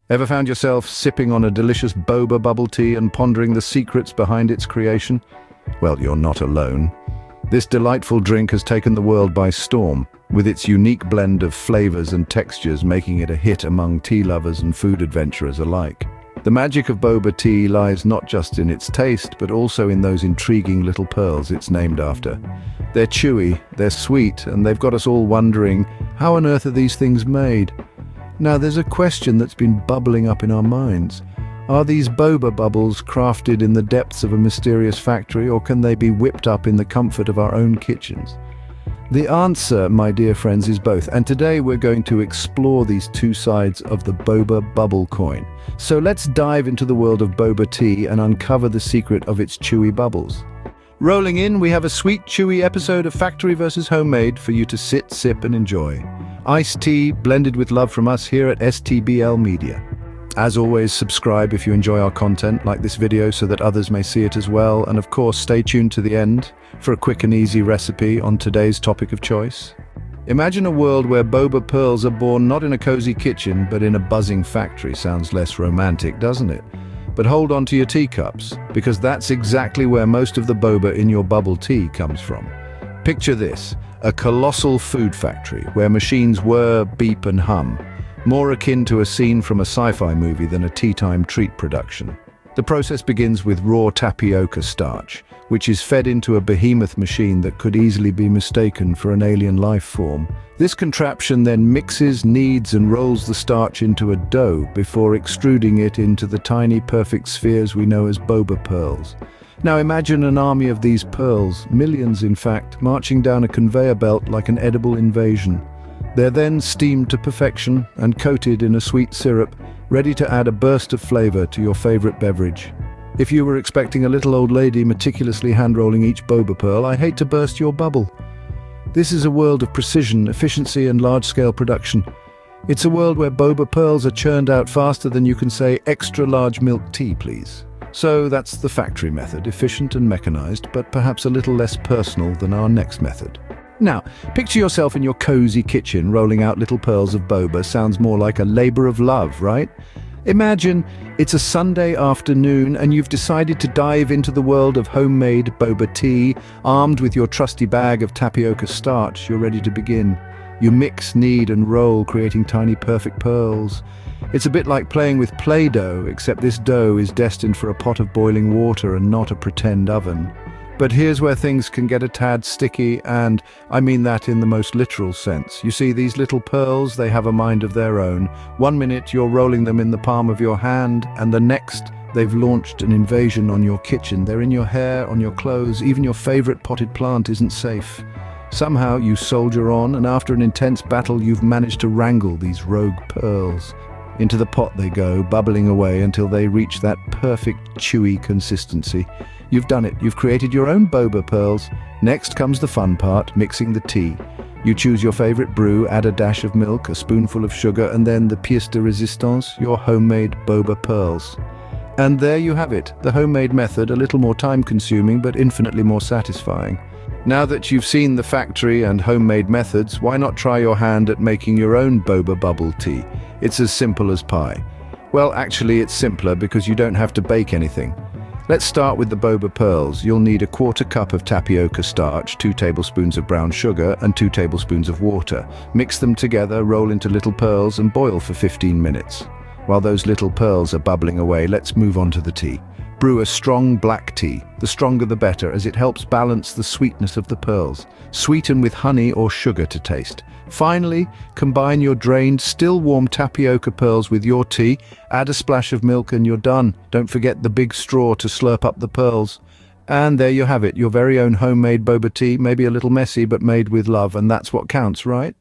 Ever found yourself sipping on a delicious boba bubble tea and pondering the secrets behind its creation? Well, you're not alone. This delightful drink has taken the world by storm, with its unique blend of flavors and textures making it a hit among tea lovers and food adventurers alike. The magic of boba tea lies not just in its taste, but also in those intriguing little pearls it's named after. They're chewy, they're sweet, and they've got us all wondering, how on earth are these things made? Now, there's a question that's been bubbling up in our minds. Are these boba bubbles crafted in the depths of a mysterious factory, or can they be whipped up in the comfort of our own kitchens? The answer, my dear friends, is both, and today we're going to explore these two sides of the boba bubble coin. So let's dive into the world of boba tea and uncover the secret of its chewy bubbles. Rolling in, we have a sweet, chewy episode of Factory versus Homemade for you to sit, sip, and enjoy. Iced tea blended with love from us here at STBL Media. As always, subscribe if you enjoy our content, like this video so that others may see it as well, and of course, stay tuned to the end for a quick and easy recipe on today's topic of choice. Imagine a world where boba pearls are born not in a cozy kitchen, but in a buzzing factory. Sounds less romantic, doesn't it? But hold on to your teacups, because that's exactly where most of the boba in your bubble tea comes from. Picture this, a colossal food factory where machines whir, beep and hum, more akin to a scene from a sci-fi movie than a tea-time treat production. The process begins with raw tapioca starch, which is fed into a behemoth machine that could easily be mistaken for an alien life form. This contraption then mixes, kneads and rolls the starch into a dough before extruding it into the tiny perfect spheres we know as boba pearls. Now imagine an army of these pearls, millions in fact, marching down a conveyor belt like an edible invasion. They're then steamed to perfection and coated in a sweet syrup, ready to add a burst of flavor to your favorite beverage. If you were expecting a little old lady meticulously hand-rolling each boba pearl, I hate to burst your bubble. This is a world of precision, efficiency and large-scale production. It's a world where boba pearls are churned out faster than you can say extra large milk tea, please. So that's the factory method, efficient and mechanized, but perhaps a little less personal than our next method. Now, picture yourself in your cozy kitchen rolling out little pearls of boba. Sounds more like a labor of love, right? Imagine it's a Sunday afternoon and you've decided to dive into the world of homemade boba tea. Armed with your trusty bag of tapioca starch, you're ready to begin. You mix, knead and roll, creating tiny perfect pearls. It's a bit like playing with Play-Doh, except this dough is destined for a pot of boiling water and not a pretend oven. But here's where things can get a tad sticky, and I mean that in the most literal sense. You see, these little pearls, they have a mind of their own. One minute you're rolling them in the palm of your hand, and the next they've launched an invasion on your kitchen. They're in your hair, on your clothes, even your favorite potted plant isn't safe. Somehow you soldier on, and after an intense battle you've managed to wrangle these rogue pearls. Into the pot they go, bubbling away until they reach that perfect chewy consistency. You've done it. You've created your own boba pearls. Next comes the fun part, mixing the tea. You choose your favorite brew, add a dash of milk, a spoonful of sugar, and then the pièce de résistance, your homemade boba pearls. And there you have it, the homemade method, a little more time-consuming but infinitely more satisfying. Now that you've seen the factory and homemade methods, why not try your hand at making your own boba bubble tea? It's as simple as pie. Well, actually it's simpler because you don't have to bake anything. Let's start with the boba pearls. You'll need a 1/4 cup of tapioca starch, 2 tablespoons of brown sugar, and 2 tablespoons of water. Mix them together, roll into little pearls, and boil for 15 minutes. While those little pearls are bubbling away, let's move on to the tea. Brew a strong black tea. The stronger the better, as it helps balance the sweetness of the pearls. Sweeten with honey or sugar to taste. Finally, combine your drained, still warm tapioca pearls with your tea, add a splash of milk and you're done. Don't forget the big straw to slurp up the pearls. And there you have it, your very own homemade boba tea, maybe a little messy but made with love, and that's what counts, right?